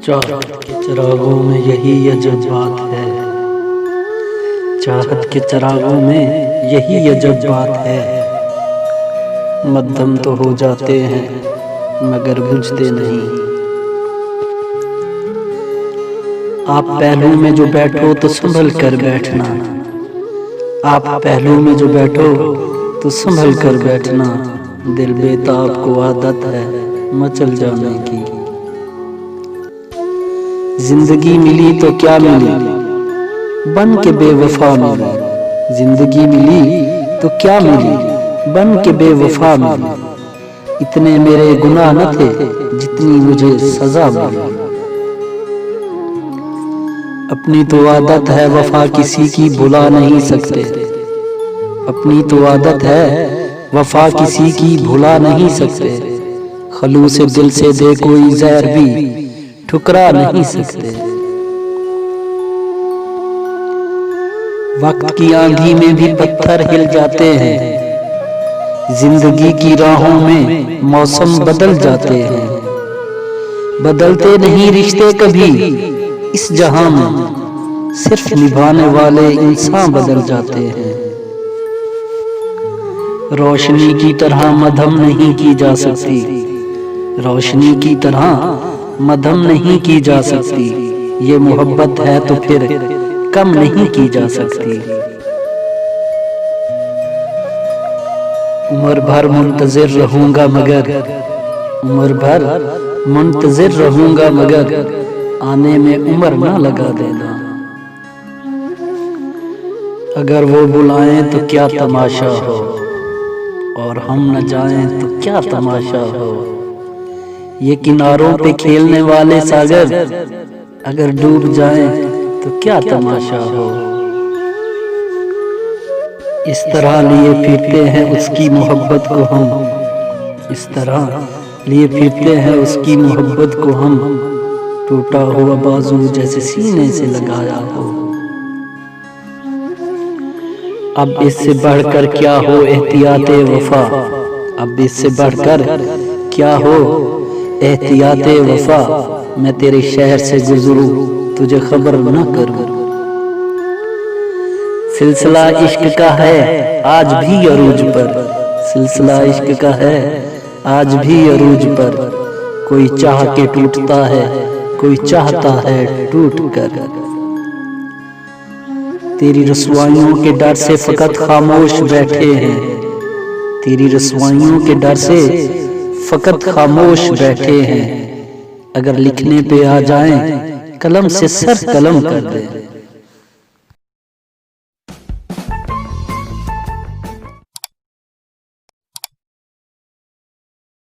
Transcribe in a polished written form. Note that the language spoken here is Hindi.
चाहत के चिरागों में यही अजब बात है। चाहत के चिरागों में यही अजब बात है। मध्यम तो हो जाते हैं मगर बुझते नहीं। आप पहलू में जो बैठो तो संभल कर बैठना। आप पहलू में जो बैठो तो संभल कर बैठना। दिल बेताब को आदत है मचल जाने की। जिंदगी मिली तो क्या मिली, बन के बेवफा मिली। जिंदगी मिली तो क्या मिली, बन के बेवफा मिली। इतने मेरे गुनाह न थे जितनी मुझे सजा मिली। अपनी तो आदत है वफा किसी की भुला नहीं सकते। अपनी तो आदत है वफा किसी की भुला नहीं सकते। खलूस दिल से दे कोई जहर भी ठुकरा नहीं सकते। वक्त की आंधी में भी पत्थर हिल जाते हैं। जिंदगी की राहों में मौसम बदल जाते हैं। बदलते नहीं रिश्ते कभी इस जहां में, सिर्फ निभाने वाले इंसान बदल जाते हैं। रोशनी की तरह मध्यम नहीं की जा सकती। रोशनी की तरह मध्यम नहीं की जा सकती। ये मोहब्बत है तो फिर कम नहीं की जा सकती। उम्र भर मुंतजिर रहूंगा मगर, उम्र भर मुंतजिर रहूंगा मगर आने में उम्र ना लगा देना। अगर वो बुलाएं तो क्या तमाशा हो, और हम न जाएं तो क्या तमाशा हो। ये किनारों पे खेलने वाले सागर अगर डूब जाएं तो क्या तमाशा हो। इस तरह लिए फिरते हैं उसकी मोहब्बत को हम, इस तरह लिए फिरते हैं उसकी मोहब्बत को हम। टूटा हुआ बाजू जैसे सीने से लगाया हो। अब इससे बढ़कर क्या हो एहतियाते वफा, अब इससे बढ़कर क्या हो एहतियाते वफा। मैं तेरे शहर से गुजरूं तुझे खबर न करूं। सिलसिला इश्क का है आज भी अरूज पर, सिलसिला इश्क का है आज भी अरूज पर। कोई चाह के टूटता है, कोई चाहता है टूट कर। तेरी रसवाइयों के डर से फकत खामोश बैठे हैं। तेरी रसवाइयों के डर से फकत खामोश बैठे हैं। अगर लिखने पे आ जाएं कलम से सर कलम कर दे।